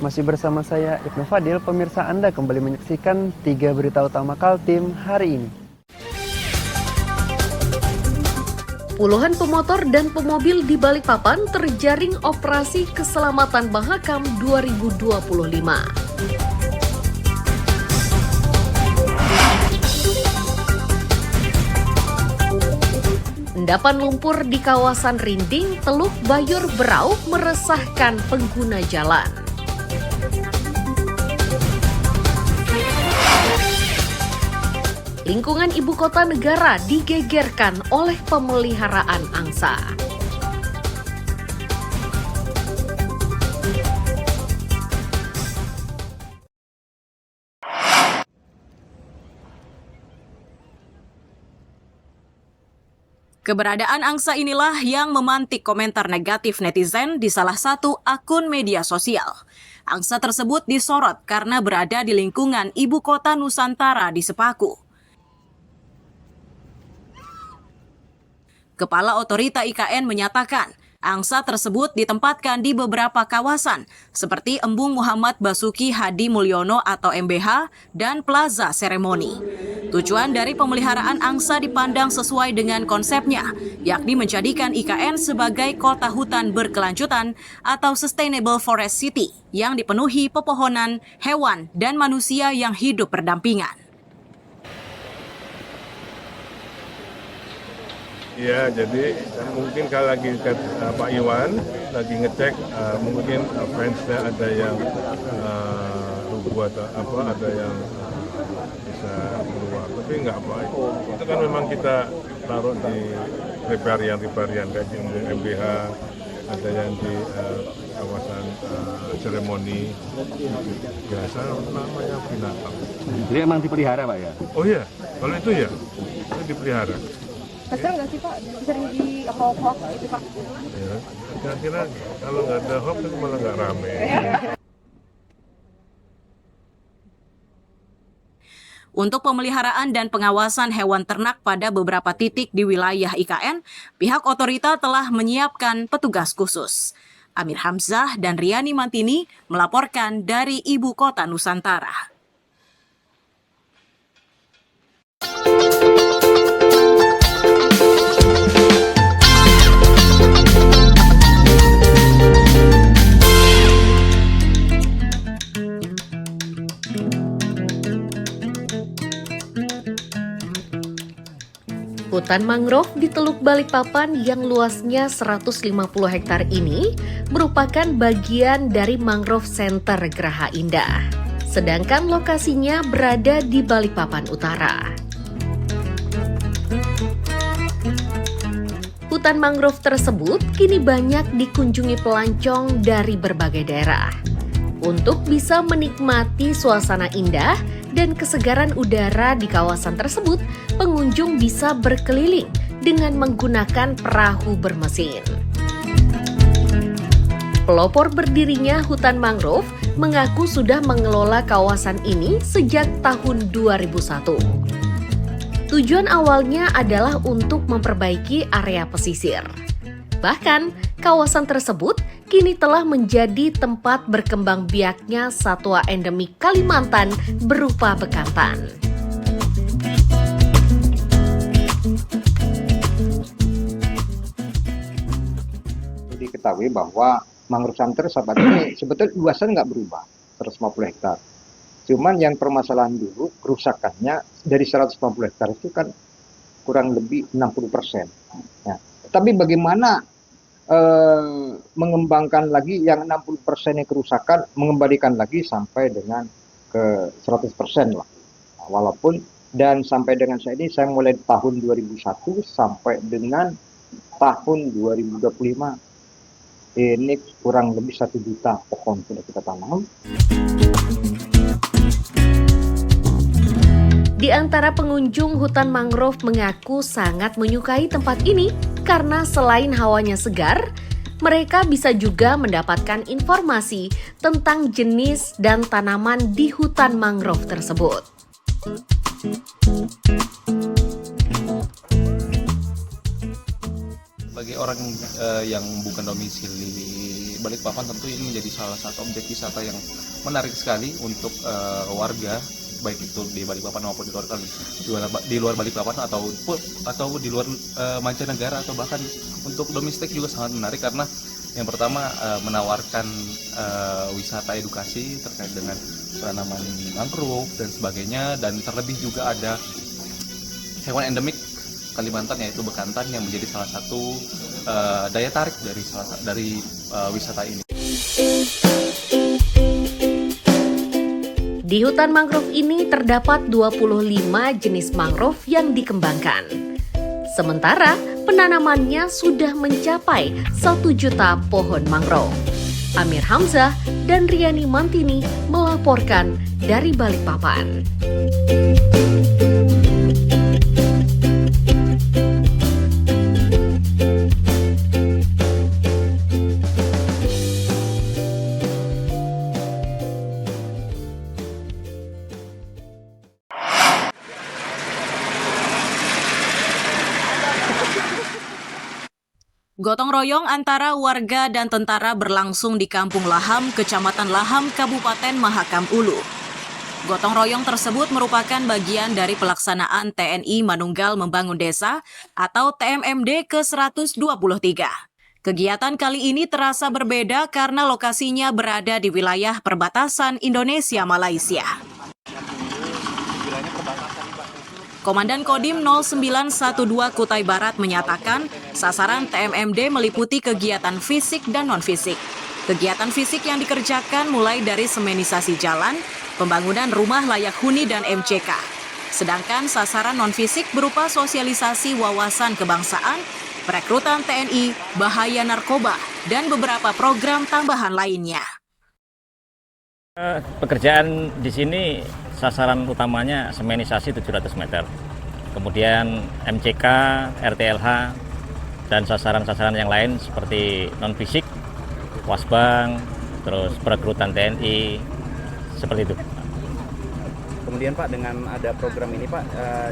Masih bersama saya Ibnu Fadil, pemirsa Anda kembali menyaksikan 3 berita utama Kaltim hari ini. Puluhan pemotor dan pemobil di Balikpapan terjaring operasi keselamatan Mahakam 2025. Endapan lumpur di kawasan Rinding, Teluk Bayur Berau meresahkan pengguna jalan. Lingkungan ibu kota negara digegerkan oleh pemeliharaan angsa. Keberadaan angsa inilah yang memantik komentar negatif netizen di salah satu akun media sosial. Angsa tersebut disorot karena berada di lingkungan ibu kota Nusantara di Sepaku. Kepala Otorita IKN menyatakan, angsa tersebut ditempatkan di beberapa kawasan seperti Embung Muhammad Basuki Hadi Mulyono atau MBH dan Plaza Seremoni. Tujuan dari pemeliharaan angsa dipandang sesuai dengan konsepnya, yakni menjadikan IKN sebagai kota hutan berkelanjutan atau Sustainable Forest City yang dipenuhi pepohonan, hewan, dan manusia yang hidup berdampingan. Ya, jadi mungkin kalau lagi Pak Iwan lagi ngecek, mungkin fansnya ada yang rubuh atau apa, ada yang bisa keluar, tapi nggak apa. Itu kan memang kita taruh di riparian kayak di MBH, ada yang di kawasan seremoni, biasa namanya binatang. Jadi emang dipelihara Pak ya? Oh iya, kalau itu ya, itu dipelihara. Kesel nggak sih Pak, sering di hoax gitu Pak? Ya, kira-kira kalau nggak ada hoax itu malah nggak rame. Untuk pemeliharaan dan pengawasan hewan ternak pada beberapa titik di wilayah IKN, pihak otorita telah menyiapkan petugas khusus. Amir Hamzah dan Riani Mantini melaporkan dari Ibu Kota Nusantara. Hutan mangrove di Teluk Balikpapan yang luasnya 150 hektar ini merupakan bagian dari Mangrove Center Geraha Indah. Sedangkan lokasinya berada di Balikpapan Utara. Hutan mangrove tersebut kini banyak dikunjungi pelancong dari berbagai daerah. Untuk bisa menikmati suasana indah dan kesegaran udara di kawasan tersebut, pengunjung bisa berkeliling dengan menggunakan perahu bermesin. Pelopor berdirinya hutan mangrove mengaku sudah mengelola kawasan ini sejak tahun 2001. Tujuan awalnya adalah untuk memperbaiki area pesisir. Bahkan, kawasan tersebut kini telah menjadi tempat berkembang biaknya satwa endemik Kalimantan berupa bekantan. Diketahui bahwa Mangrove Center sahabat ini sebetulnya luasan nggak berubah, 150 hektar. Cuman yang permasalahan dulu, kerusakannya dari 150 hektar itu kan kurang lebih 60%. Ya. Tapi bagaimana mengembangkan lagi yang 60%-nya kerusakan, mengembalikan lagi sampai dengan ke 100% lah. Nah, walaupun dan sampai dengan saat ini saya mulai tahun 2001 sampai dengan tahun 2025 ini kurang lebih 1 juta pohon sudah kita tanam. Di antara pengunjung hutan mangrove mengaku sangat menyukai tempat ini karena selain hawanya segar, mereka bisa juga mendapatkan informasi tentang jenis dan tanaman di hutan mangrove tersebut. Bagi orang yang bukan domisili Balikpapan tentu ini menjadi salah satu objek wisata yang menarik sekali untuk warga, baik itu di Balikpapan maupun di luar Balikpapan atau di luar mancanegara, atau bahkan untuk domestik juga sangat menarik karena yang pertama menawarkan wisata edukasi terkait dengan penanaman mangrove dan sebagainya, dan terlebih juga ada hewan endemik Kalimantan yaitu bekantan yang menjadi salah satu daya tarik dari wisata ini. Di hutan mangrove ini terdapat 25 jenis mangrove yang dikembangkan. Sementara penanamannya sudah mencapai 1 juta pohon mangrove. Amir Hamzah dan Riani Mantini melaporkan dari Balikpapan. Gotong royong antara warga dan tentara berlangsung di Kampung Laham, Kecamatan Laham, Kabupaten Mahakam Ulu. Gotong royong tersebut merupakan bagian dari pelaksanaan TNI Manunggal Membangun Desa atau TMMD ke-123. Kegiatan kali ini terasa berbeda karena lokasinya berada di wilayah perbatasan Indonesia-Malaysia. Komandan Kodim 0912 Kutai Barat menyatakan sasaran TMMD meliputi kegiatan fisik dan non-fisik. Kegiatan fisik yang dikerjakan mulai dari semenisasi jalan, pembangunan rumah layak huni dan MCK. Sedangkan sasaran non-fisik berupa sosialisasi wawasan kebangsaan, perekrutan TNI, bahaya narkoba, dan beberapa program tambahan lainnya. Pekerjaan di sini sasaran utamanya semenisasi 700 meter, kemudian MCK, RTLH, dan sasaran-sasaran yang lain seperti non-fisik, wasbang, terus perekrutan TNI, seperti itu. Kemudian Pak, dengan ada program ini Pak,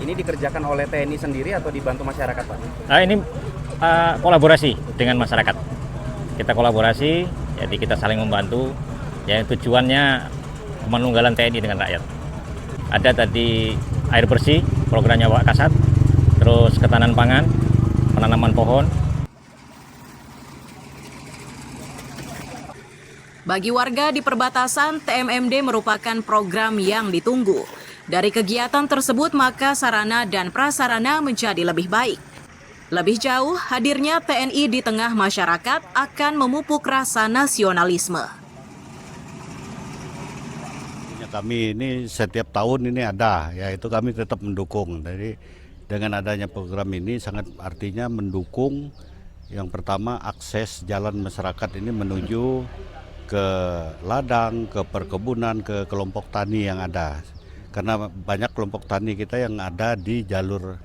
ini dikerjakan oleh TNI sendiri atau dibantu masyarakat Pak? Ini kolaborasi dengan masyarakat. Kita kolaborasi, jadi kita saling membantu. Yang tujuannya penunggalan TNI dengan rakyat. Ada tadi air bersih, programnya Pak Kasat, terus ketahanan pangan, penanaman pohon. Bagi warga di perbatasan, TMMD merupakan program yang ditunggu. Dari kegiatan tersebut, maka sarana dan prasarana menjadi lebih baik. Lebih jauh, hadirnya TNI di tengah masyarakat akan memupuk rasa nasionalisme. Kami ini setiap tahun ini ada, yaitu kami tetap mendukung. Jadi dengan adanya program ini sangat artinya mendukung yang pertama akses jalan masyarakat ini menuju ke ladang, ke perkebunan, ke kelompok tani yang ada. Karena banyak kelompok tani kita yang ada di jalur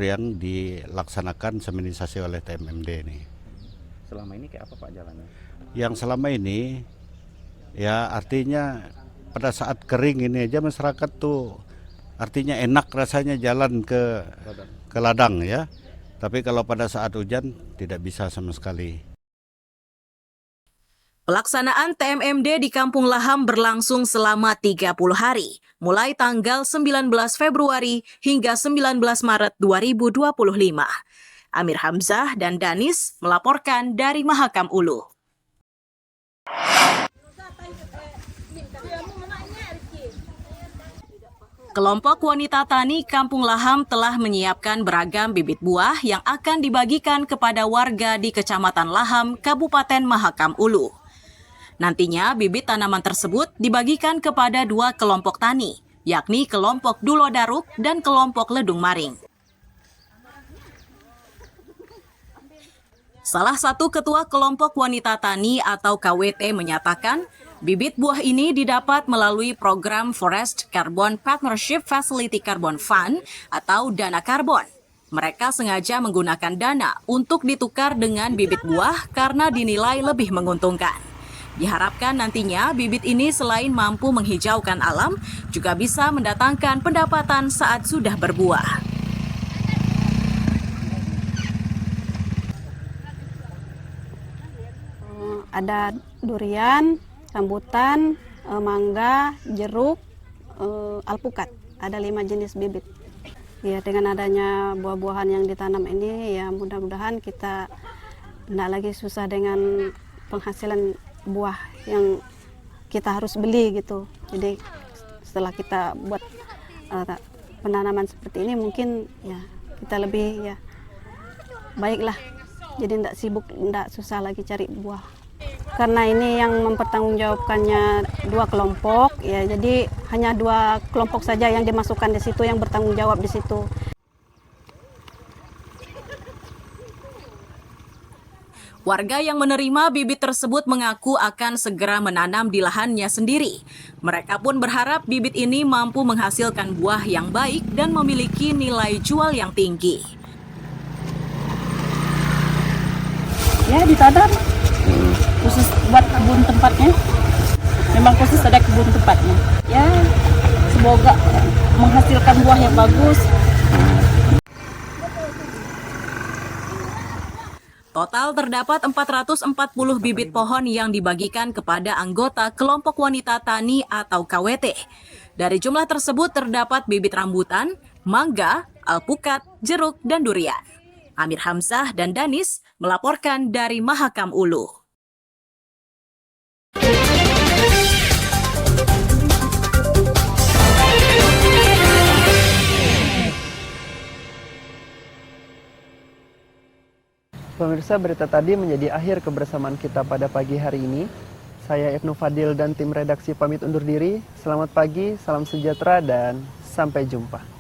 yang dilaksanakan seminisasi oleh TMMD ini. Selama ini kayak apa Pak jalannya? Yang selama ini ya artinya pada saat kering ini aja masyarakat tuh artinya enak rasanya jalan ke ladang ya. Tapi kalau pada saat hujan tidak bisa sama sekali. Pelaksanaan TMMD di Kampung Laham berlangsung selama 30 hari, mulai tanggal 19 Februari hingga 19 Maret 2025. Amir Hamzah dan Danis melaporkan dari Mahakam Ulu. Kelompok wanita tani Kampung Laham telah menyiapkan beragam bibit buah yang akan dibagikan kepada warga di Kecamatan Laham, Kabupaten Mahakam Ulu. Nantinya bibit tanaman tersebut dibagikan kepada 2 kelompok tani, yakni kelompok Dulo Daruk dan kelompok Ledung Maring. Salah satu ketua kelompok wanita tani atau KWT menyatakan, bibit buah ini didapat melalui program Forest Carbon Partnership Facility Carbon Fund atau Dana Karbon. Mereka sengaja menggunakan dana untuk ditukar dengan bibit buah karena dinilai lebih menguntungkan. Diharapkan nantinya bibit ini selain mampu menghijaukan alam, juga bisa mendatangkan pendapatan saat sudah berbuah. ada durian, rambutan, mangga, jeruk, alpukat. Ada 5 jenis bibit. Ya, dengan adanya buah-buahan yang ditanam ini, ya mudah-mudahan kita tidak lagi susah dengan penghasilan buah yang kita harus beli gitu. Jadi setelah kita buat penanaman seperti ini, mungkin ya kita lebih ya baiklah. Jadi tidak sibuk, tidak susah lagi cari buah. Karena ini yang mempertanggungjawabkannya 2 kelompok, ya jadi hanya 2 kelompok saja yang dimasukkan di situ, yang bertanggung jawab di situ. Warga yang menerima bibit tersebut mengaku akan segera menanam di lahannya sendiri. Mereka pun berharap bibit ini mampu menghasilkan buah yang baik dan memiliki nilai jual yang tinggi. Ya, ditanam khusus buat kebun tempatnya. Memang khusus ada kebun tempatnya. Ya, semoga menghasilkan buah yang bagus. Total terdapat 440 bibit pohon yang dibagikan kepada anggota kelompok wanita tani atau KWT. Dari jumlah tersebut terdapat bibit rambutan, mangga, alpukat, jeruk, dan durian. Amir Hamzah dan Danis melaporkan dari Mahakam Ulu. Pemirsa, berita tadi menjadi akhir kebersamaan kita pada pagi hari ini. Saya Ibnu Fadil dan tim redaksi pamit undur diri. Selamat pagi, salam sejahtera, dan sampai jumpa.